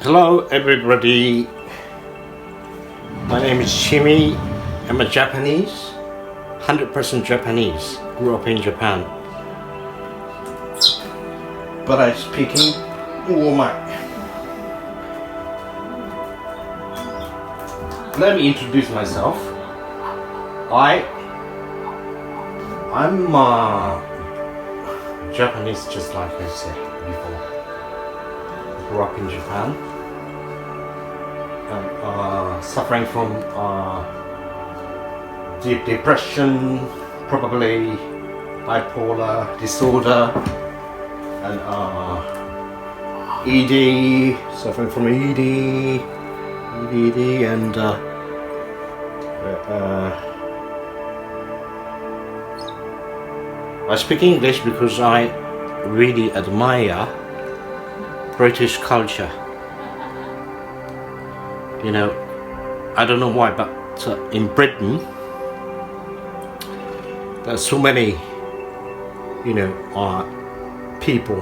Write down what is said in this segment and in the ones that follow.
Hello everybody, my name is Shimi. I'm a Japanese, 100% Japanese, grew up in Japan, but I speak in Woman. Let me introduce myself. I'm Japanese, just like I said before. Grew up in Japan and suffering from deep depression, probably bipolar disorder, and ED, suffering from ED, and I speak English because I really admire British culture. You know, I don't know why, but in Britain there's so many, people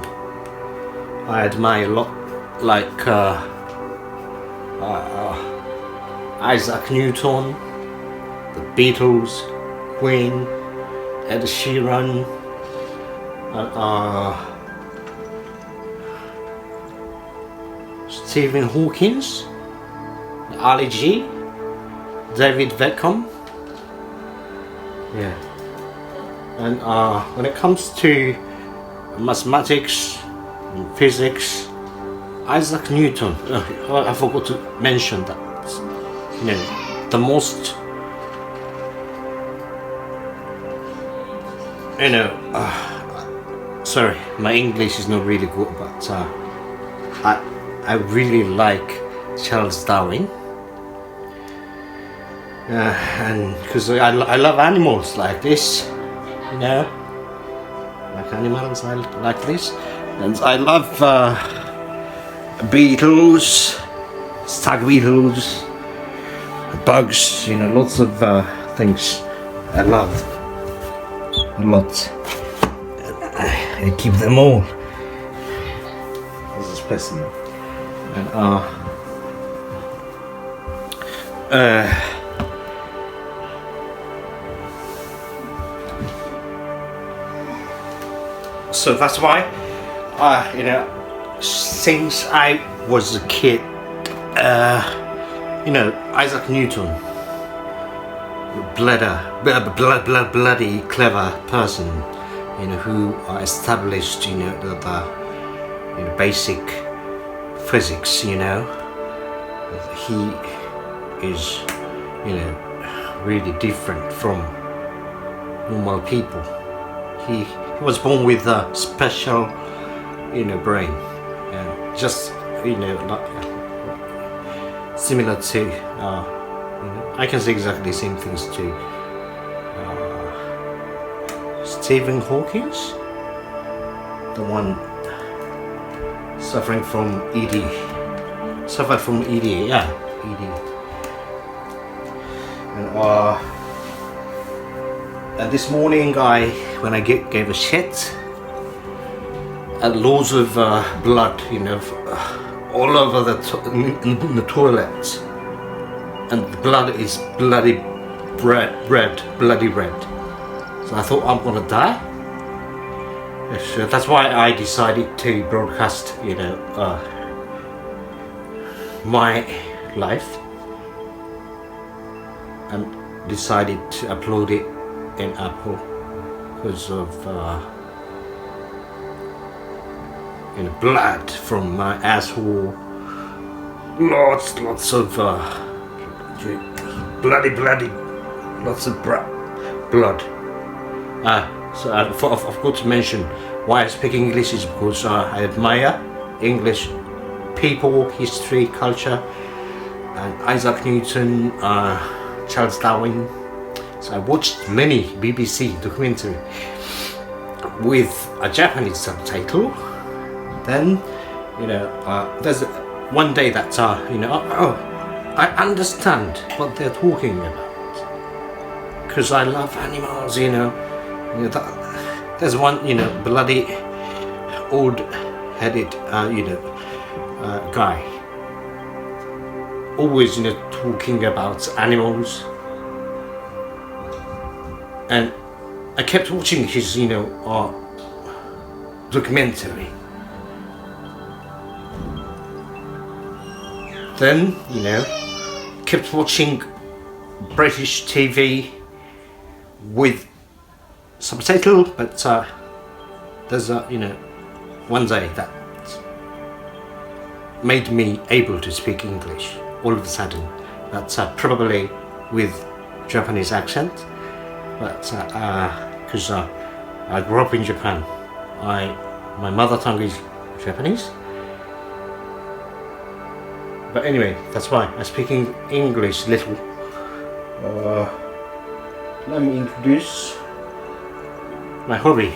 I admire a lot, like Isaac Newton, the Beatles, Queen, Ed Sheeran, Stephen Hawking, Ali G, David Beckham. Yeah. And when it comes to mathematics and physics, Isaac Newton, I forgot to mention that. The most, sorry, my English is not really good, but I really like Charles Darwin, and because I love animals like this, like animals I like this, and I love beetles, stag beetles, bugs, lots of things I love a lot. I keep them all. This is personal. And so that's why since I was a kid, Isaac Newton, bloody clever person, who established the basic physics. He is really different from normal people. He was born with a special brain, just similar to I can say exactly the same things to Stephen Hawking, the one suffered from ED, ED. And this morning, when I gave a shit, and loads of blood, all over in the toilet, and the blood is bloody red. So I thought I'm gonna die. So that's why I decided to broadcast, my life, and decided to upload it in Apple because of blood from my asshole, lots of bloody, lots of blood. So I forgot to mention why I speak English is because I admire English people, history, culture, and Isaac Newton, Charles Darwin. So I watched many BBC documentary with a Japanese subtitle. Then, there's one day that I understand what they're talking about because I love animals. There's one, bloody old-headed, guy always, talking about animals, and I kept watching his, documentary. Then, kept watching British TV with subtitle, but there's a, one day that made me able to speak English all of a sudden. That's probably with Japanese accent, but because I grew up in Japan, my mother tongue is Japanese. But anyway, that's why I'm speaking English little. Let me introduce my hobby.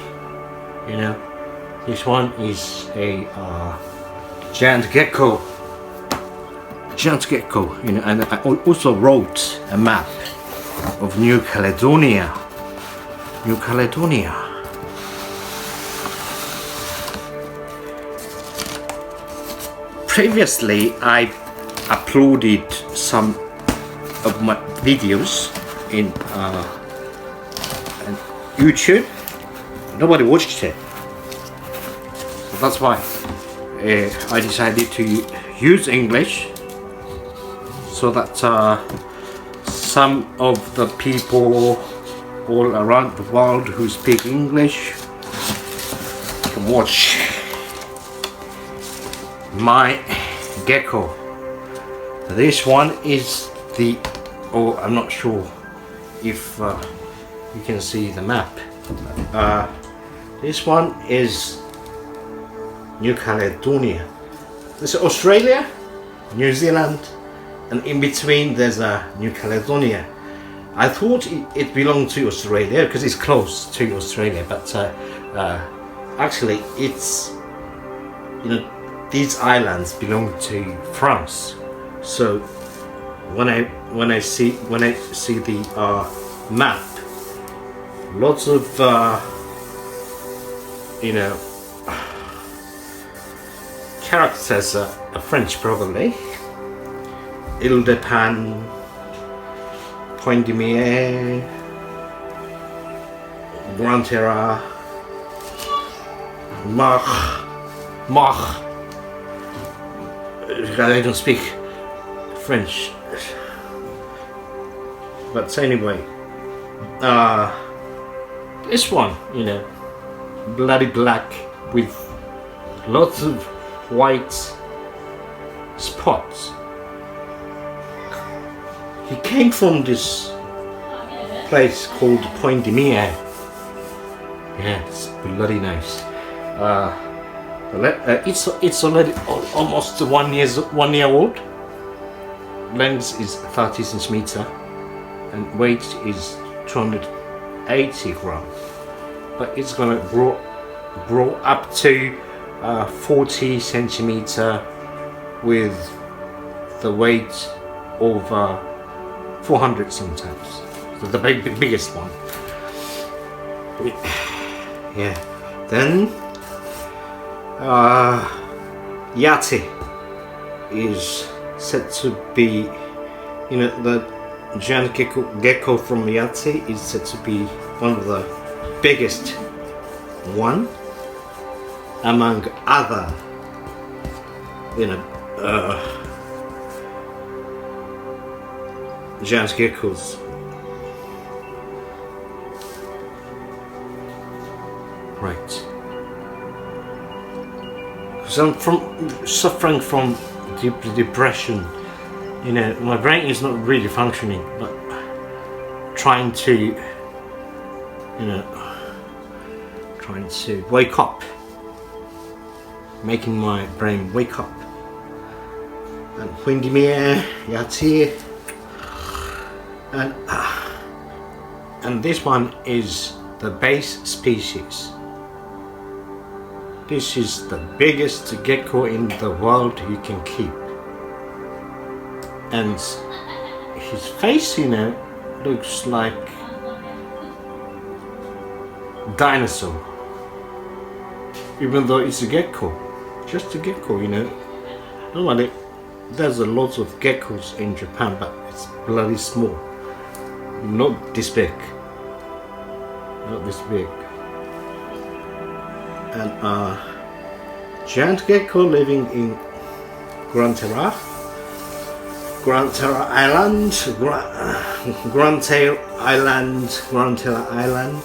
This one is a giant gecko. And I also wrote a map of New Caledonia. Previously, I uploaded some of my videos in YouTube. Nobody watched it, so that's why I decided to use English, so that some of the people all around the world who speak English can watch my gecko. This one is I'm not sure if you can see the map. This one is New Caledonia. This is Australia, New Zealand, and in between there's New Caledonia. I thought it belonged to Australia because it's close to Australia, but actually it's, these islands belong to France. So when I see the map, lots of characters are French probably. Ile-de-Pan, Point de Mire, Grand Terre, Mach. I don't speak French, but anyway, this one, bloody black with lots of white spots. He came from this place called Point de Mire. Yeah, it's bloody nice. It's already almost 1 year old. Length is 30 centimeter and weight is 280 grams. But it's gonna grow up to 40 centimeter with the weight over 400 sometimes. So the biggest one. Yeah. Then Yati is said to be, the giant gecko from Yati is said to be one of the biggest one among other, giant geckos. Right. Because I'm suffering from depression. My brain is not really functioning, but trying to wake up, making my brain wake up. And Point de Mire, Yati, and this one is the base species. This is the biggest gecko in the world you can keep. And his face, looks like dinosaur. Even though it's a gecko. Just a gecko, Normally there's a lot of geckos in Japan, but it's bloody small. Not this big. Not this big. And giant gecko living in Grand Terra Island, Grand Terra Island.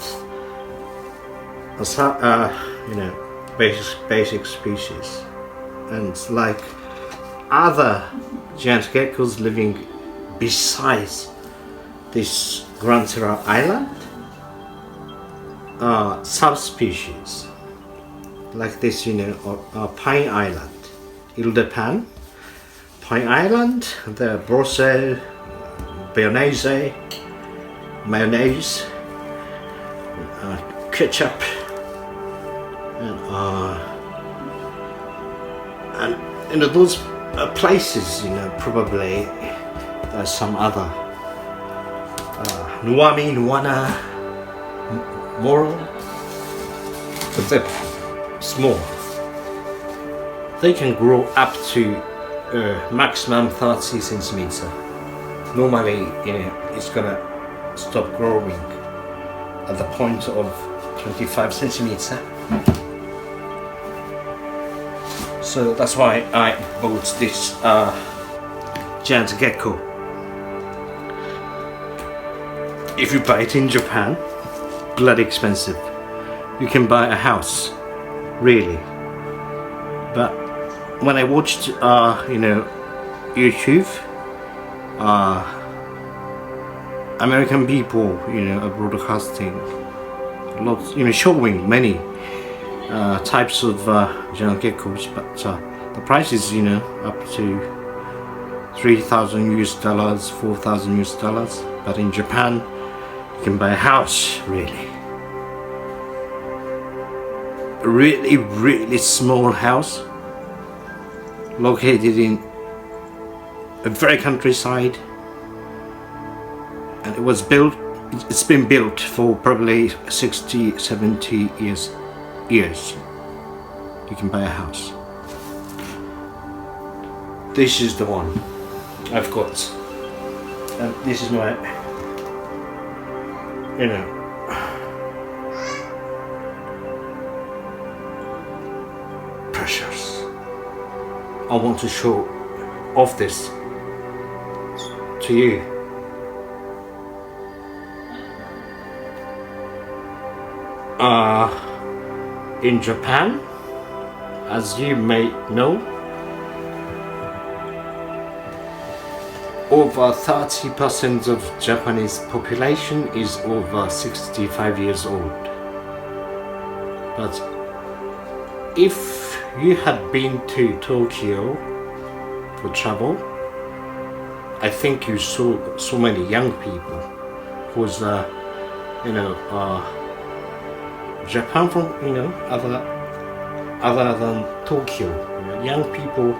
You know, basic species, and like other giant geckos living besides this Grand Terra Island, subspecies like this, you know, Pine Island, Ile-de-Pan, Pine Island, the Brussels, mayonnaise, ketchup, and in those places, you know, probably there's some other Nuana, Moral, but they're small. They can grow up to maximum 30 centimeter. Normally, you know, it's gonna stop growing at the point of 25 centimeter. So that's why I bought this giant gecko. If you buy it in Japan, bloody expensive. You can buy a house, really. But when I watched, you know, YouTube, American people, you know, are broadcasting lots, you know, showing many types of giant geckos, but the price is, you know, up to $3,000 US, $4,000 US. But in Japan, you can buy a house, really. Really small house located in a very countryside, and it's been built for probably 60-70 years. You can buy a house. This is the one I've got, and this is my, you know, precious. I want to show off this to you. In Japan, as you may know, over 30% of Japanese population is over 65 years old. But if you had been to Tokyo for travel, I think you saw so many young people, because you know, Japan, from, you know, other than Tokyo, you know, young people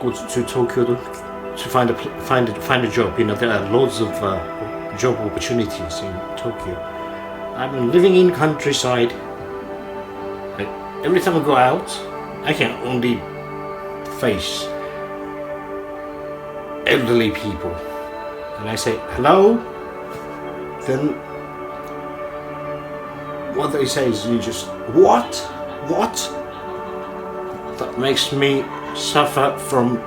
go to Tokyo to find a job. You know, there are loads of job opportunities in Tokyo. I've been living in countryside. Like, every time I go out, I can only face elderly people, and I say hello, then what they say is, you just what? That makes me suffer from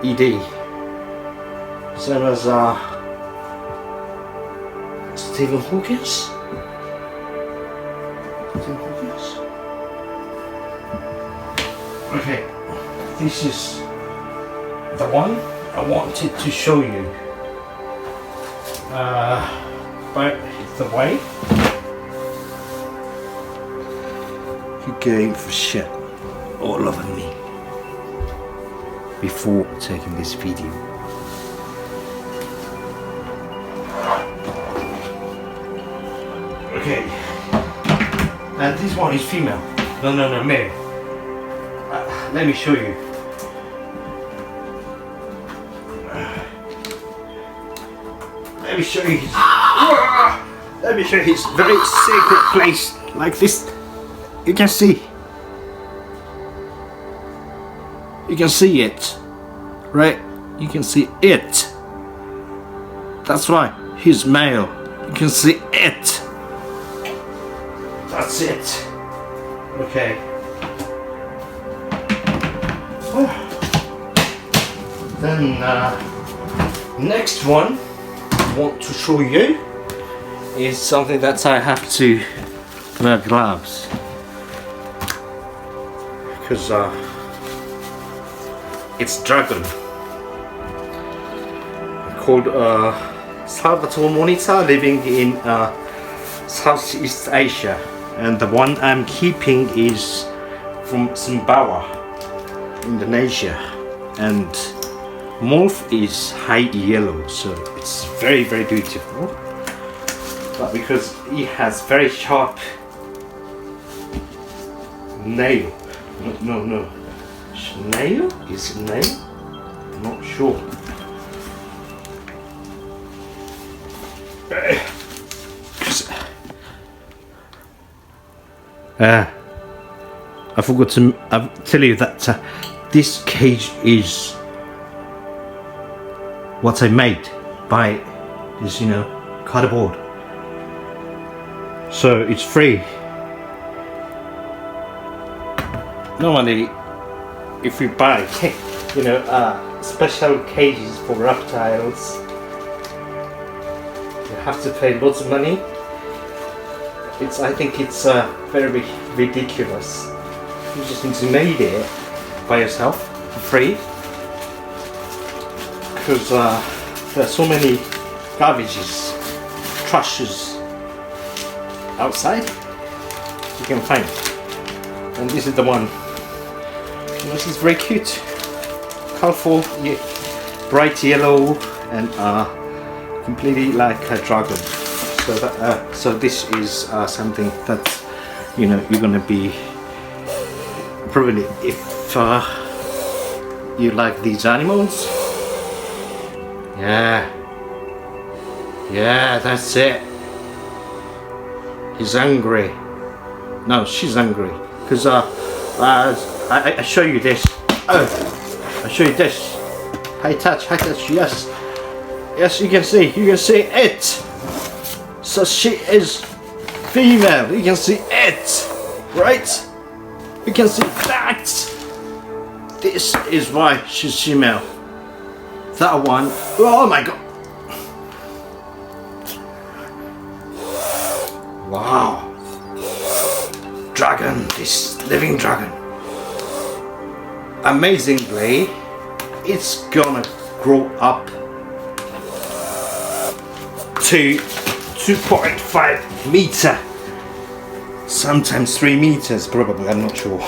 ED. Same as Stephen Hawking. Okay, this is the one I wanted to show you. But the way you're going for shit all over me before taking this video. Okay, and this one is female. No, male. Let me show you. Let me show you his, let me show you his very sacred place, like this. You can see You can see it, right? You can see it. That's why he's male. You can see it. That's it. Okay. Then next one I want to show you is something that I have to wear gloves because it's dragon called Salvatore Monita, living in Southeast Asia, and the one I'm keeping is from Sumbawa, Indonesia, and morph is high yellow, so it's very beautiful. But because it has very sharp nail, no, nail? Is it nail? I'm not sure. I forgot to tell you that this cage is what I made by this, cardboard. So it's free. Normally, if you buy, special cages for reptiles, you have to pay lots of money. I think it's very ridiculous. You just need to make it by yourself for free, because there are so many garbages, trashes outside you can find, and this is the one. This is very cute, colorful, bright yellow, and completely like a dragon. So this is something that you're gonna be probably, if you like these animals. Yeah, that's it. He's angry. No, she's angry because I show you this. I show you this. High touch. Yes, you can see it. So she is female. You can see it, right? You can see that. This is why she's female. That one, oh my god. Wow. Dragon, this living dragon. Amazingly, it's gonna grow up to 2.5 meter, sometimes 3 meters probably, I'm not sure.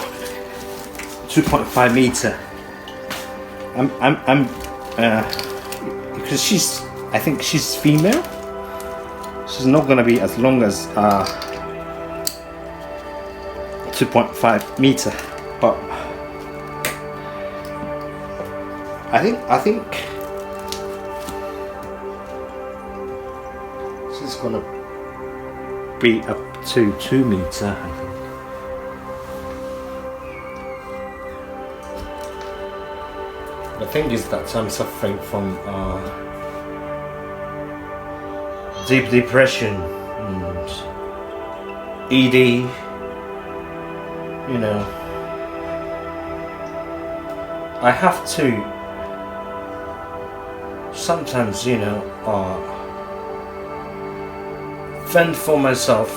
2.5 meter. Because I think she's female. She's not gonna be as long as 2.5 meter, but I think she's gonna be up to 2 meter, I think. The thing is that I'm suffering from deep depression and ED, I have to sometimes, fend for myself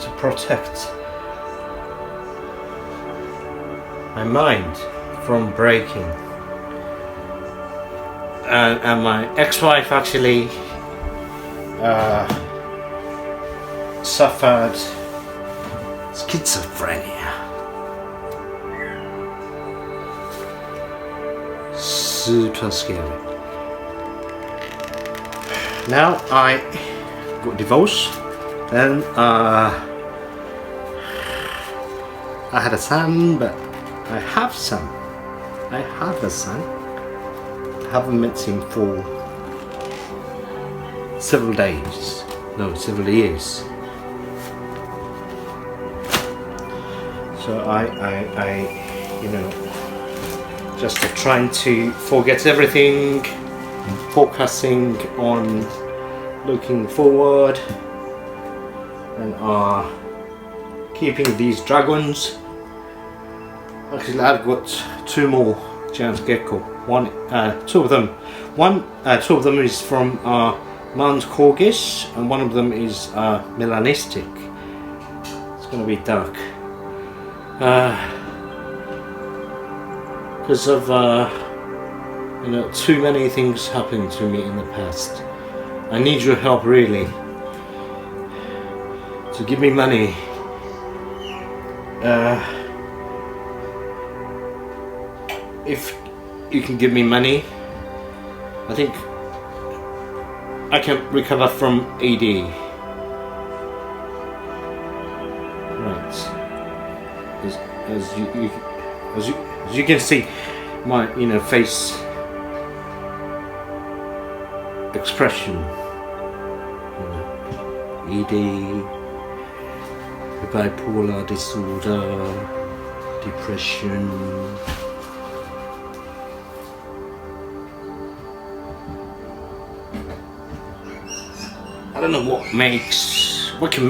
to protect my mind from breaking. And my ex-wife actually suffered schizophrenia. Super scary. Now I got divorced, and I had a son, but I have a son. I haven't met him for several years. So So you know, just trying to forget everything, focusing on looking forward, and keeping these dragons. Actually, I've got two more giant gecko. Two of them. Two of them is from Mount Corgis, and one of them is melanistic. It's gonna be dark because of you know, too many things happened to me in the past. I need your help really to give me money. If you can give me money, I think I can recover from AD. Right. As you can see, my face expression. ED, bipolar disorder, depression. I don't know what can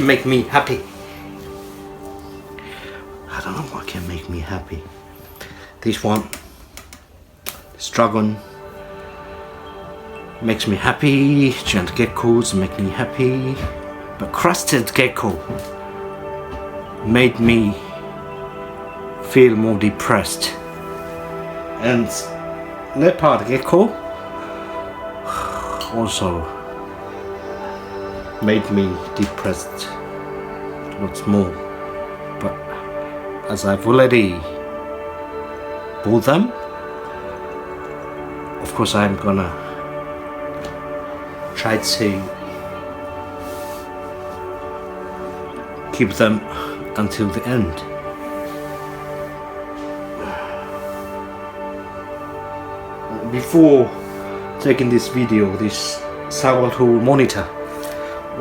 make me happy. I don't know what can make me happy. This dragon makes me happy. Giant geckos make me happy, but crusted gecko made me feel more depressed. And leopard gecko also made me depressed lots more. But as I've already bought them, of course I'm gonna try to keep them until the end. Before taking this video, this Salvatore monitor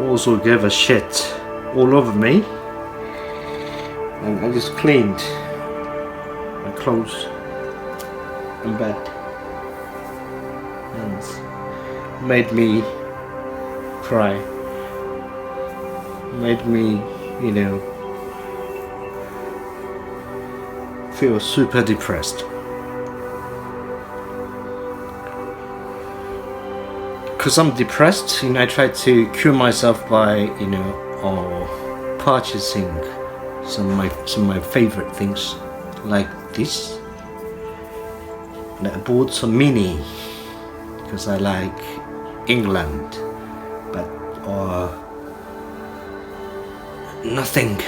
also gave a shit all over me, and I just cleaned my clothes and bed, and made me cry, made me, feel super depressed. Because I'm depressed, I try to cure myself by, purchasing some of my favorite things, like this. And I bought some mini because I like England, but nothing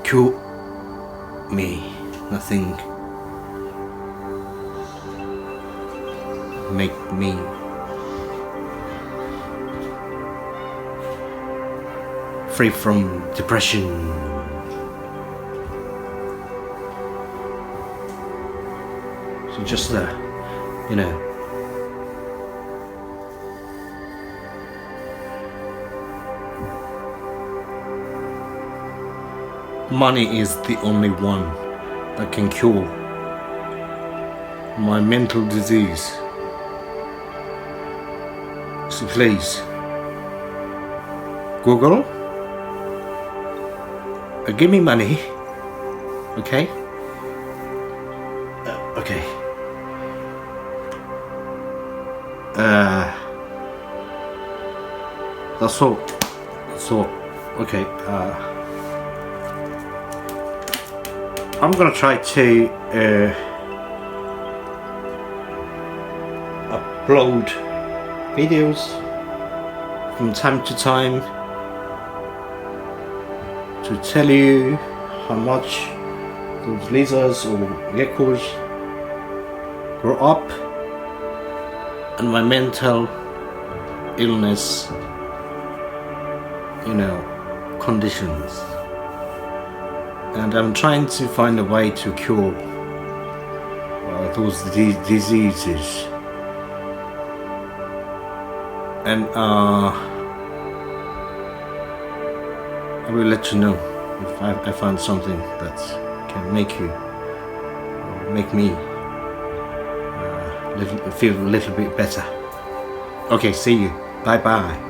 cure me, nothing make me free from depression. So just money is the only one that can cure my mental disease. So please, Google, give me money, okay? Okay. That's all. Okay. I'm gonna try to upload videos from time to time to tell you how much those lizards or geckos grow up, and my mental illness, conditions. And I'm trying to find a way to cure those diseases. And I will let you know. if I found something that can make you, make me feel a little bit better. Okay, see you. Bye bye.